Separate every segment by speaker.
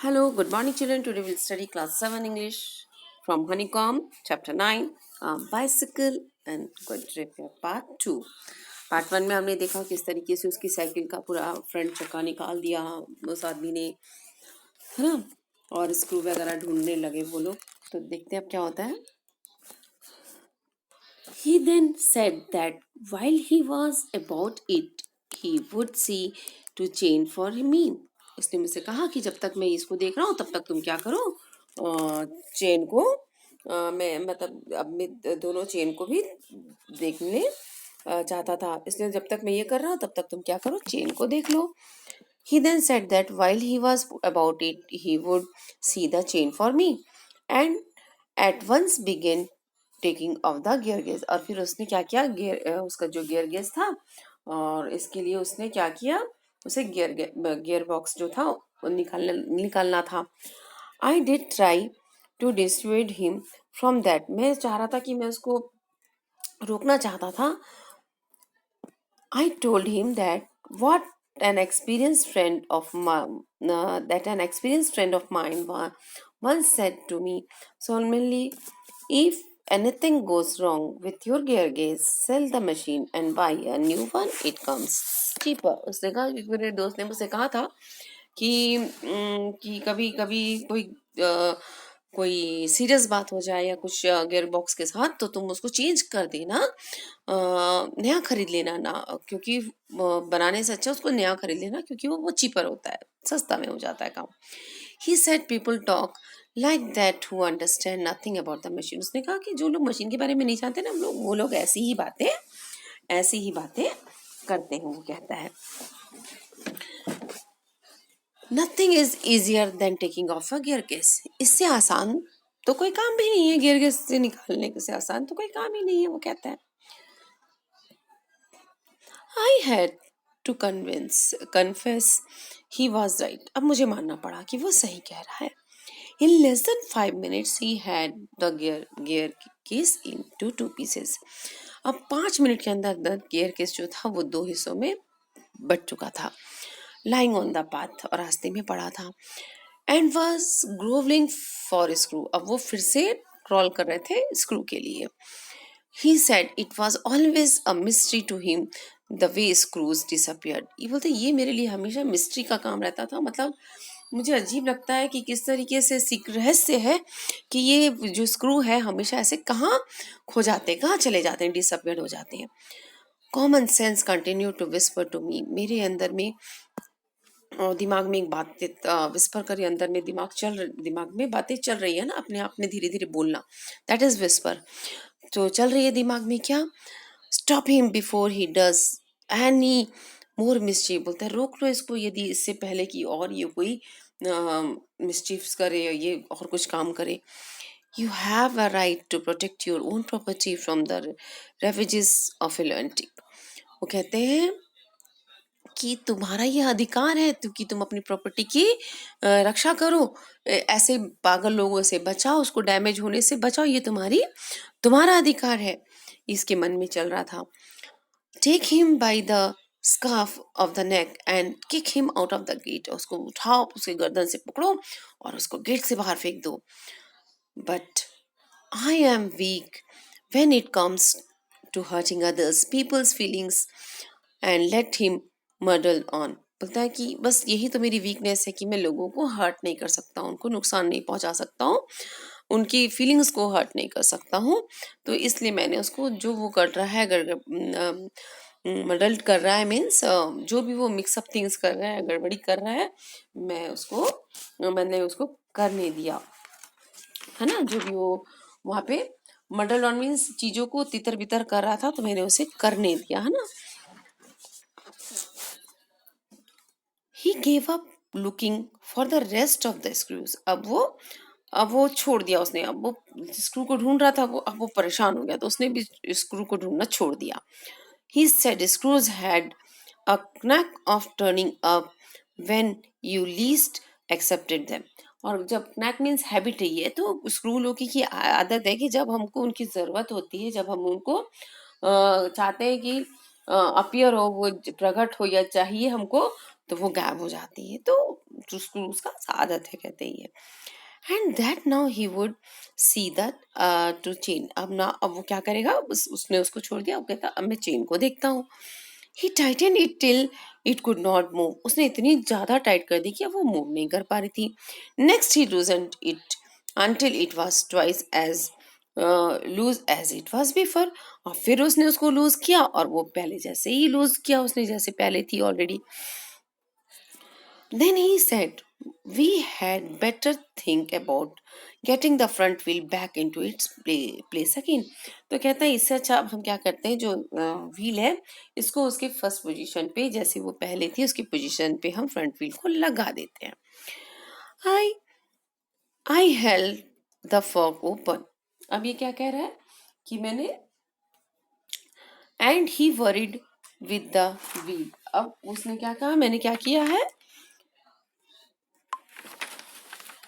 Speaker 1: Hello, good morning, children. Today we'll study class 7 English from Honeycomb, chapter 9, bicycle and quadriped, part 2. Part 1 में हमने देखा किस तरीके से उसकी साइकिल का पूरा फ्रंट चक्का निकाल दिया उस आदमी ने, है ना, और स्क्रू वगैरह ढूंढने लगे वो लोग। तो देखते हैं अब क्या होता है। He then said that while he was about it, he would see to chain for me. उसने मुझसे कहा कि जब तक मैं इसको देख रहा हूँ तब तक तुम क्या करो, चेन को मैं मतलब अब मैं दोनों चेन को भी देखने चाहता था, इसलिए जब तक मैं ये कर रहा हूँ तब तक तुम क्या करो, चेन को देख लो। He then said that while he was about it, he would see the chain for me and at once began taking off the gear gauge. और फिर उसने क्या किया, उसका जो गियर गेज था, और इसके लिए उसने क्या किया, उसे गियर बॉक्स जो था वो निकालना था। I did try to dissuade him from that. मैं चाह रहा था कि मैं उसको रोकना चाहता था। I told him that what an experienced friend of mine once said to me solemnly, if anything goes wrong with your gear gauge, sell the machine and buy a new one. It comes cheaper. उसने कहा कि मेरे दोस्त ने मुझसे कहा था कि कभी कभी कोई सीरियस बात हो जाए या कुछ गियर बॉक्स के साथ, तो तुम उसको चेंज कर देना, नया खरीद लेना ना, क्योंकि बनाने से अच्छा उसको नया खरीद लेना, क्योंकि वो चीपर होता है, सस्ता में हो जाता है काम। He said people talk like that who understand nothing about the machine. उसने कहा कि जो लोग मशीन के बारे में नहीं जानते ना, वो लोग ऐसी ही बातें करते हैं। वो कहता है Nothing is easier than taking off a gear case. इससे आसान तो कोई काम भी नहीं है, गियर गेज से निकालने से आसान तो कोई काम ही नहीं है। वो कहता है I had to confess he was right. अब मुझे मानना पड़ा कि वो सही कह रहा है। In less than 5 minutes he had the gear case into 2 pieces. अब 5 मिनट के अंदर गियर केस जो था वो 2 हिस्सों में बट चुका था। Lying on the path, और रास्ते में पड़ा था। And was groveling for a screw. अब वो फिर से क्रॉल कर रहे थे स्क्रू के लिए। He said it was always a mystery to him the way screws disappeared. ये बोलते ये मेरे लिए हमेशा मिस्ट्री का काम रहता था, मतलब मुझे अजीब लगता है कि किस तरीके से रहस्य है कि ये जो स्क्रू है हमेशा ऐसे कहाँ खो जाते हैं, कहाँ चले जाते हैं, डिसअपियर हो जाते हैं। Common sense continue to whisper to me. मेरे अंदर में दिमाग में एक बात विस्पर करे, अंदर में दिमाग में बातें चल रही है ना, अपने आप में धीरे धीरे बोलना, दैट इज विस्पर। तो चल रही है दिमाग में क्या, stop him before he does any more mischief. बोलता है रोक लो इसको, यदि इससे पहले कि और ये कोई मिस्चीफ्स करे, ये और कुछ काम करे। You have a right to protect your own property from the ravages of Atlantic. वो कहते हैं कि तुम्हारा ये अधिकार है कि तुम अपनी प्रॉपर्टी की रक्षा करो, ऐसे पागल लोगों से बचाओ, उसको डैमेज होने से बचाओ, ये तुम्हारा अधिकार है। इसके मन में चल रहा था। Take him by the scarf of the neck and kick him out of the gate. उसको उठाओ, उसके गर्दन से पकड़ो और उसको गेट से बाहर फेंक दो। But I am weak when it comes to hurting others peoples feelings and let him muddle on. बोलता है कि बस यही तो मेरी वीकनेस है कि मैं लोगों को हर्ट नहीं कर सकता हूँ, उनको नुकसान नहीं पहुंचा सकता हूँ, उनकी फीलिंग्स को हर्ट नहीं कर सकता हूँ। तो इसलिए मैंने उसको, जो वो कर रहा है, मर्डल कर रहा है, मीन्स जो भी वो मिक्सअप थिंग्स कर रहा है, गड़बड़ी कर रहा है, मैंने उसको करने दिया, है ना। जो भी वो वहाँ पे मर्डल ऑन मीन्स चीजों को तितर बितर कर रहा था, तो मैंने उसे करने दिया, है ना। He gave up looking for the rest of the screws. अब वो छोड़ दिया उसने, अब वो स्क्रू को ढूंढ रहा था, अब वो परेशान हो गया, तो उसने भी स्क्रू को ढूंढना छोड़ दिया। He said screws had a knack of turning up when you least accepted them. और जब knack means habit है, ये तो स्क्रू लोगों की आदत है कि जब हमको उनकी जरूरत होती है, जब हम उनको चाहते हैं कि अपीयर हो, वो प्रकट हो या चाहिए हमको, तो वो गायब हो जाती है। तो स्क्रूज का आदत है, कहते हैं ये। And that now he would see that to chain, अब वो क्या करेगा, उसने उसको छोड़ दिया, वो कहता अब मैं चेन को देखता हूँ। He tightened it till it could not move, उसने इतनी ज्यादा टाइट कर दी कि अब वो मूव नहीं कर पा रही थी। Next he loosened it until it was twice as loose as it was before, और फिर उसने उसको लूज किया और वो पहले जैसे ही लूज किया उसने, जैसे पहले थी already. Then he said, we had better think about getting the front wheel back into its place again. तो कहता है इससे अच्छा अब हम क्या करते हैं, जो व्हील है इसको उसके फर्स्ट पोजीशन पे, जैसे वो पहले थी उसकी पोजीशन पे हम फ्रंट व्हील को लगा देते हैं। I I held the fork open, अब ये क्या कह रहा है कि मैंने, and he worried with the wheel, अब उसने क्या कहा, मैंने क्या किया है,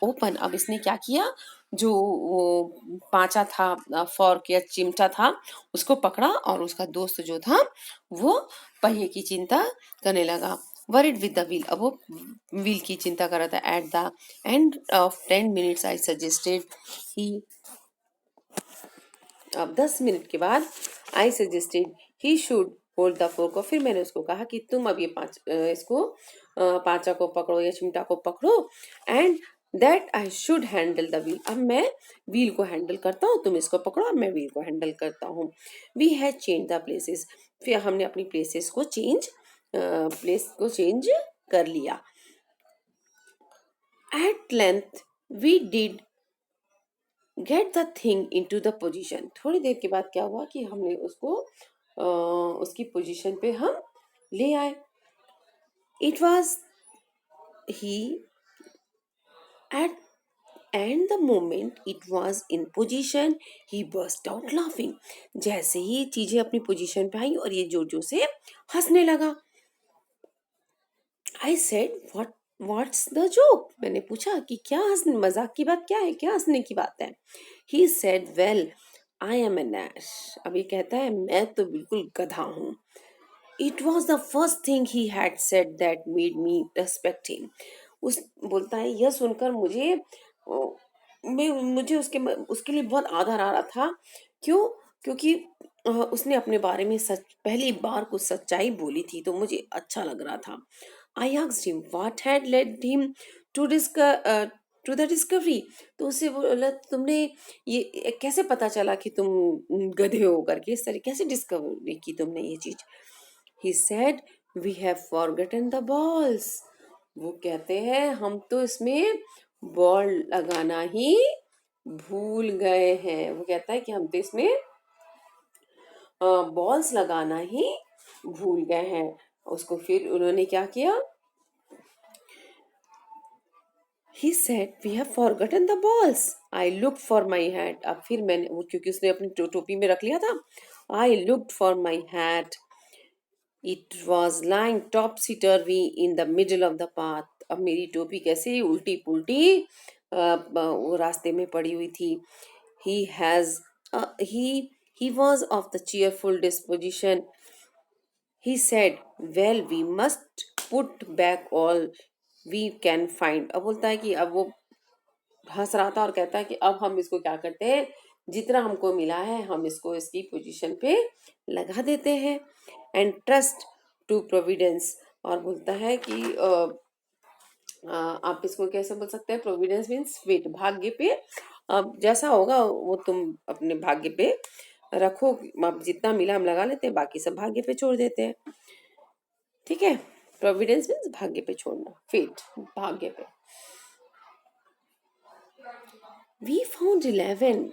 Speaker 1: ओपन, अब इसने क्या किया, जो वो पांचा था, फॉर्क या चिमटा था, उसको पकड़ा और उसका दोस्त जो था वो पहिए की चिंता करने लगा। वरिड विद द व्हील, अब वो व्हील की चिंता कर रहा था। At the end of 10 minutes I suggested he, अब 10 मिनट के बाद I suggested he should hold the fork, और फिर मैंने उसको कहा कि तुम अब ये इसको पांचा को पकड़ो या चिमटा को पकड़ो, and that I should handle the wheel, अब मैं व्हील को हैंडल करता हूँ, तुम इसको पकड़ो, अब मैं व्हील को हैंडल करता हूँ। We had change the places, फिर हमने अपनी प्लेसेस को चेंज कर लिया। At length we did get the thing into the position, थोड़ी देर के बाद क्या हुआ कि हमने उसको उसकी पोजिशन पे हम ले आए। It was he at and the moment it was in position he burst out laughing, जैसे ही चीजें अपनी पोजिशन पे आई और ये जोर जोर से हंसने लगा। I said what's the joke, मैंने पूछा कि क्या हंसने, मजाक की बात क्या है, क्या हंसने की बात है। He said well I am an ass, अब ये कहता है मैं तो बिल्कुल गधा हूँ। It was the first thing he had said that made me respect him, उस बोलता है यह सुनकर मुझे उसके लिए बहुत आदर आ रहा था। क्यों? क्योंकि उसने अपने बारे में पहली बार कुछ सच्चाई बोली थी तो मुझे अच्छा लग रहा था। I asked him what had led him to to the discovery, तो उससे बोला तुमने ये कैसे पता चला कि तुम गधे हो करके, इस तरह कैसे डिस्कवरी की तुमने ये चीज। He said we have forgotten the balls, वो कहते हैं हम तो इसमें बॉल लगाना ही भूल गए हैं, वो कहता है कि हम तो इसमें बॉल्स लगाना ही भूल गए हैं। उसको फिर उन्होंने क्या किया, he said we have forgotten the balls, I looked for my hat, अब फिर मैंने वो क्योंकि उसने अपनी टोपी में रख लिया था, I looked for my hat, it was lying topsy turvy in the middle of the path, अब मेरी टोपी कैसे उल्टी पुल्टी वो रास्ते में पड़ी हुई थी। he has he was of the cheerful disposition, he said well we must put back all we can find, अब बोलता है कि अब वो हंस रहा था और कहता है कि अब हम इसको क्या करते हैं, जितना हमको मिला है हम इसको इसकी पोजीशन पे लगा देते हैं। एंड ट्रस्ट टू प्रोविडेंस, और बोलता है कि आप इसको कैसे बोल सकते हैं, प्रोविडेंस मीन्स फेट, भाग्य पे, अब जैसा होगा वो तुम अपने भाग्य पे रखो, अब जितना मिला हम लगा लेते हैं, बाकी सब भाग्य पे छोड़ देते हैं। ठीक है, प्रोविडेंस मीन्स भाग्य पे छोड़ना, फेट भाग्य पे। वी फाउंड 11,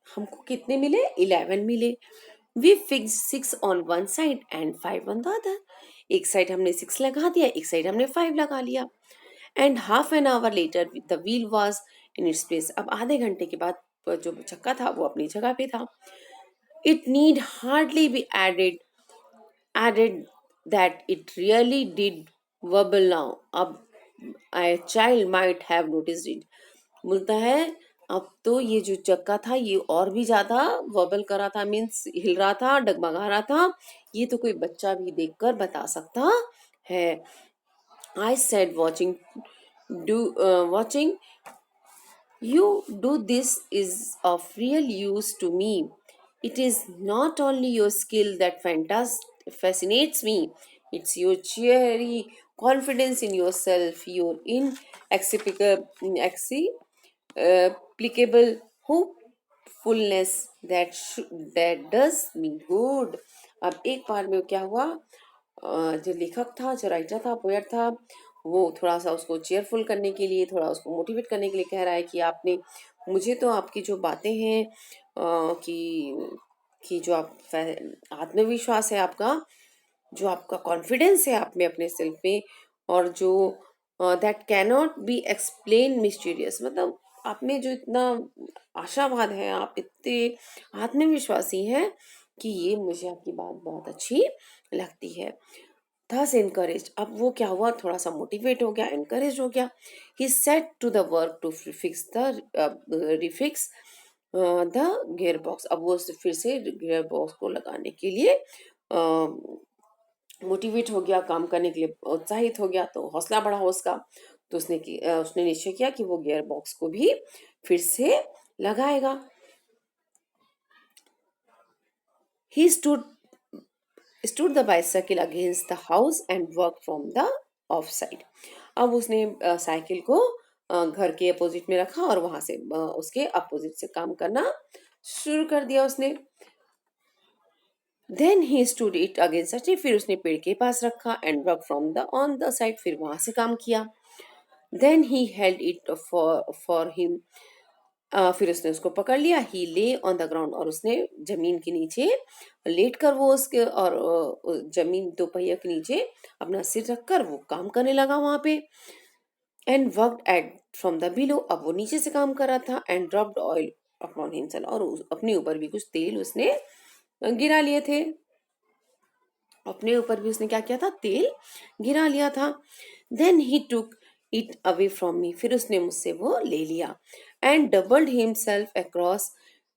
Speaker 1: हमको कितने मिले, 11 मिले। We fix 6 on one side and 5 on the other, एक साइड हमने 6 लगा दिया, एक साइड हमने 5 लगा लिया। And half an hour later the wheel was in its place, अब आधे घंटे के बाद जो चक्का था वो अपनी जगह पे था। It need hardly be added that it really did wobble now, अब a child might have noticed it, बोलता है अब तो ये जो चक्का था ये और भी ज्यादा वॉबल कर रहा था, मीन्स हिल रहा था, डगमगा रहा था, ये तो कोई बच्चा भी देखकर बता सकता है। I said watching do watching you do this is of real use to me. It is not only your skill that fascinates me, it's your cheery confidence in yourself, your inexplicable hopefulness that does me good. अब एक बार में क्या हुआ, जो लेखक था, जो writer था, पोएट था, वो थोड़ा सा उसको चेयरफुल करने के लिए, थोड़ा उसको मोटिवेट करने के लिए कह रहा है कि आपने मुझे तो आपकी जो बातें हैं कि जो आत्मविश्वास है आपका, जो आपका कॉन्फिडेंस है आप में अपने सेल्फ में, और जो that cannot be explain mysterious, मतलब आप में जो इतना आशावाद है, आप इतने आत्मविश्वासी हैं कि ये मुझे आपकी बात बहुत अच्छी लगती है। थस इनकरेज, अब वो क्या हुआ, थोड़ा सा मोटिवेट हो गया, इनकरेज हो गया। He set to the work to fix the refix the gear box, अब वो फिर से गियर बॉक्स को लगाने के लिए मोटिवेट हो गया, काम करने के लिए उत्साहित हो गया, तो हौसला बढ़ा उसका। तो उसने निश्चय किया कि वो गियर बॉक्स को भी फिर से लगाएगा। ही stood the bicycle against the house and worked from the off side। अब उसने साइकिल को घर के अपोजिट में रखा और वहां से उसके अपोजिट से काम करना शुरू कर दिया उसने। Then he stood it against a tree, फिर उसने पेड़ के पास रखा, and work from the on the side, फिर वहां से काम किया। Then he held it for him, फिर उसने उसको पकड़ लिया। ही ले ऑन द ग्राउंड, और उसने जमीन के नीचे लेट कर वो उसके और जमीन दो पहिया के नीचे अपना सिर रखकर वो काम करने लगा वहां पे। And worked eight from the below, अब वो नीचे से काम कर रहा था। And dropped oil upon himself, और अपने ऊपर भी कुछ तेल उसने गिरा लिए थे। अपने ऊपर भी उसने क्या किया था, तेल गिरा लिया था। Then he took it away from me, फिर उसने मुझसे वो ले लिया। And doubled himself across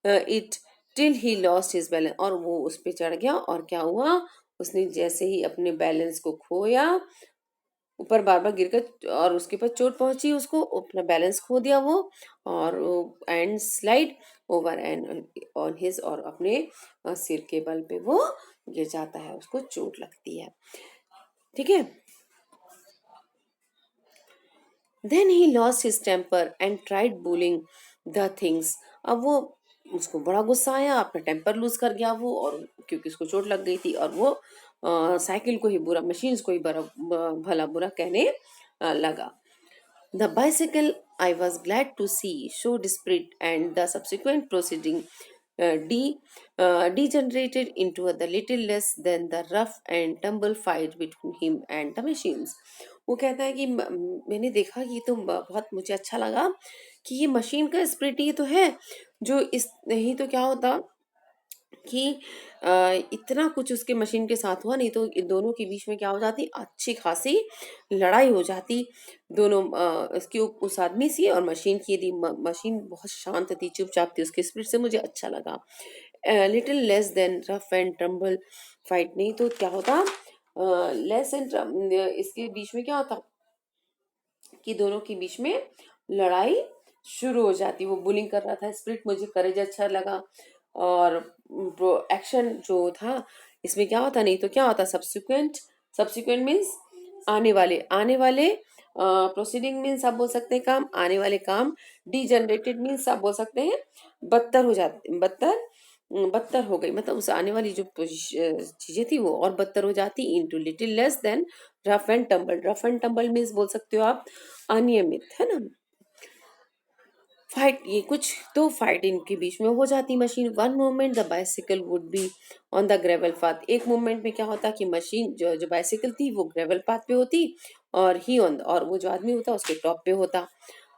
Speaker 1: it till he lost his balance, और वो उस पे चढ़ गया, और क्या हुआ, उसने जैसे ही अपने बैलेंस को खोया, ऊपर बार बार गिरकर, और उसके ऊपर चोट पहुंची, उसको अपना बैलेंस खो दिया वो, और and slide over and on his, और अपने सिर के बल पे वो गिर जाता है, उसको चोट लगती है। ठीक है। Then he lost his temper and tried bullying the things, अब वो उसको बड़ा गुस्सा आया, अपना टेम्पर लूज कर गया वो, और क्योंकि उसको चोट लग गई थी, और वो साइकिल को ही बुरा, मशीन्स को ही भला बुरा कहने लगा। The bicycle, I was glad to see, showed spirit, and the subsequent proceeding degenerated into the little less than the rough and tumble fight between him and the machines। वो कहता है कि मैंने देखा कि तो बहुत मुझे अच्छा लगा कि ये मशीन का स्पिरिट ही तो है, जो इस नहीं तो क्या होता कि इतना कुछ उसके मशीन के साथ हुआ, नहीं तो इन दोनों के बीच में क्या हो जाती, अच्छी खासी लड़ाई हो जाती। दोनों इसकी उस आदमी से और मशीन की, यदि मशीन बहुत शांत थी, चुपचाप थी, उसके स्पिरिट से मुझे अच्छा लगा। Little less than rough and tremble fight, नहीं तो क्या होता, लेस एंड इसके बीच में क्या होता कि दोनों के बीच में लड़ाई शुरू हो जाती। वो बुलिंग कर रहा था, स्पिरिट मुझे करेज अच्छा लगा, और एक्शन जो था इसमें क्या होता, नहीं तो क्या होता, सब्सिक्वेंट, सब्सिक्वेंट मीन्स आने वाले प्रोसीडिंग मीन्स आप बोल सकते हैं काम, आने वाले काम। डिजनरेटेड मीन्स आप बोल सकते हैं बदतर हो जाते, बदतर हो गई, मतलब उस आने वाली जो चीजें थी वो और बदतर हो जाती। Into little less than rough and tumble, rough and tumble means बोल सकते हो आप अनियमित, है ना। फाइट, ये कुछ तो फाइट इनके बीच में हो जाती machine. One moment the bicycle would be on the gravel path, एक मोमेंट में क्या होता कि मशीन जो जो बाइसिकल थी वो ग्रेवल पाथ पे होती, और ही ऑन, और वो जो आदमी होता उसके टॉप पे होता।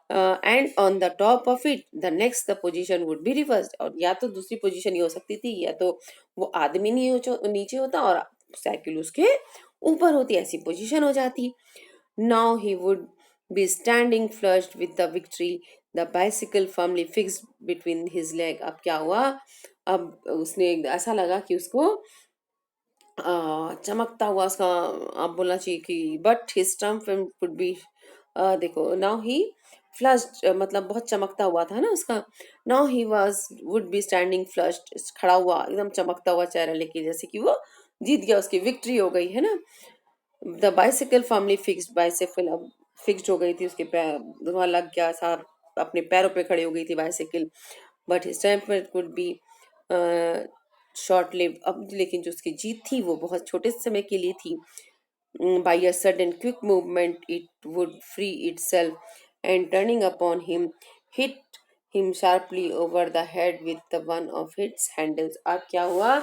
Speaker 1: And on the top of it the next the position would be reversed, और या तो दूसरी पोजीशन ये हो सकती थी, या तो वो आदमी नीचे होता और साइकिल उसके ऊपर होती, ऐसी पोजीशन हो जाती। Now he would be standing flushed with the victory, the bicycle firmly fixed between his leg। अब क्या हुआ, अब उसने ऐसा लगा कि उसको चमकता हुआ उसका, आप बोलना चाहिए कि but his Trump would be देखो, नाउ ही फ्लश्ड, मतलब बहुत चमकता हुआ था ना उसका। Now he was would be standing flushed, खड़ा हुआ एकदम चमकता हुआ चेहरा लेके, जैसे कि वो जीत गया, उसकी विक्ट्री हो गई है ना। The bicycle firmly fixed, bicycle अब फिक्स्ड हो गई थी, उसके पैर वहाँ लग गया था, अपने पैरों पे खड़ी हो गई थी bicycle. But his temper could be short lived, अब लेकिन जो उसकी जीत थी वो बहुत छोटे समय के लिए थी। By a sudden quick movement it would free itself, and turning upon him, hit him sharply over the head with the one of its handles। अब क्या हुआ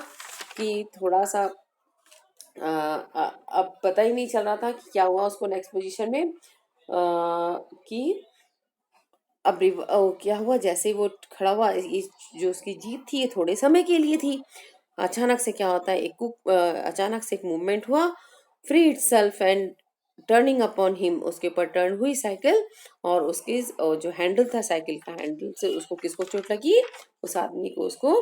Speaker 1: कि थोड़ा सा अब पता ही नहीं चल रहा था कि क्या हुआ उसको नेक्स्ट पोजीशन में, कि अब क्या हुआ, जैसे ही वो खड़ा हुआ, ये जो उसकी जीत थी ये थोड़े समय के लिए थी। अचानक से क्या होता है, अचानक से एक मूवमेंट हुआ, free itself and turning upon him, उसके ऊपर टर्न हुई साइकिल, और उसके जो हैंडल था साइकिल का, हैंडल से उसको किसको चोट लगी, उस आदमी को, उसको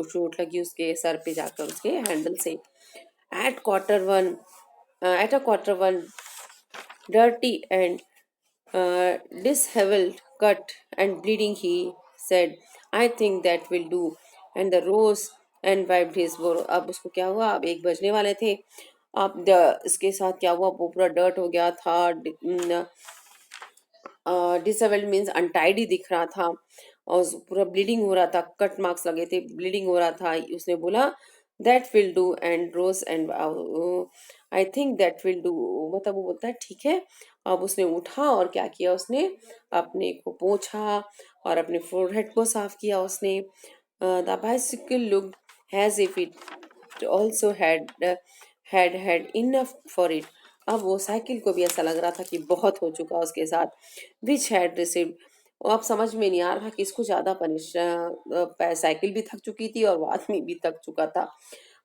Speaker 1: चोट लगी उसके सर पे जाकर, उसके हैंडल से। At quarter one eight a quarter one dirty and disheveled, cut and bleeding, he said, I think that will do. And the rose and wiped his brow। अब उसको क्या हुआ, अब 1 बजने वाले थे। अब इसके साथ क्या हुआ, वो पूरा डर्ट हो गया था, डिसेबल्ड मीन्स अनटाइडी दिख रहा था, और पूरा ब्लीडिंग हो रहा था, कट मार्क्स लगे थे, ब्लीडिंग हो रहा था। उसने बोला that will do, and rose and I think that will do, मतलब वो बोलता है ठीक है। अब उसने उठा और क्या किया, उसने अपने को पोंछा और अपने फोरहेड को साफ किया उसने। The bicycle looked has if it also had enough for it। अब वो साइकिल को भी ऐसा लग रहा था कि बहुत हो चुका उसके साथ। विच हैड रिसीव्ड, अब समझ में नहीं आ रहा किसको ज्यादा पनिश, साइकिल भी थक चुकी थी और वो आदमी भी थक चुका था।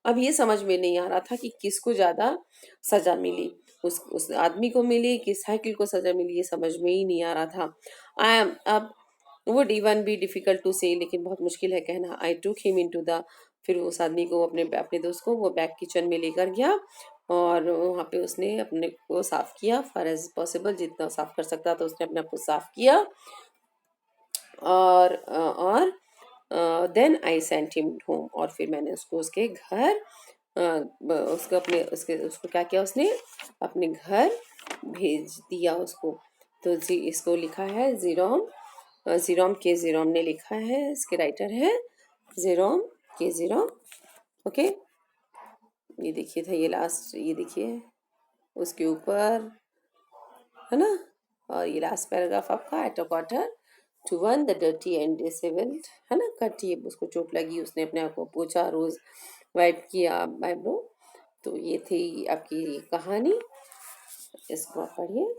Speaker 1: अब ये समझ में नहीं आ रहा था कि किसको ज्यादा सजा मिली, उस आदमी को मिली कि साइकिल को सजा मिली, ये समझ में ही नहीं आ रहा था। आई एम अब would even be difficult to say, लेकिन बहुत मुश्किल है कहना। आई टूक हिम इन टू द, फिर उस आदमी को, अपने अपने दोस्त को वो बैक किचन में लेकर गया, और वहाँ पे उसने अपने को साफ किया, फॉर एज पॉसिबल जितना साफ कर सकता था उसने अपने आप को साफ किया। और then I sent him home, और फिर मैंने उसको उसके घर, उसको अपने उसके उसको क्या किया, उसने अपने घर भेज दिया उसको। तो जी इसको लिखा है जीरोम, जीरोम के जीरोम ने लिखा है, इसके राइटर है जीरोम के जीरोम। ओके, ये देखिए था, ये लास्ट, ये देखिए उसके ऊपर है ना, और ये लास्ट पैराग्राफ आपका, at a quarter to one the dirty and disabled, है ना, कट, ये उसको चोट लगी, उसने अपने आप को पोछा, रोज वाइप किया बाइब्रो। तो ये थी आपकी कहानी, इसको आप पढ़िए।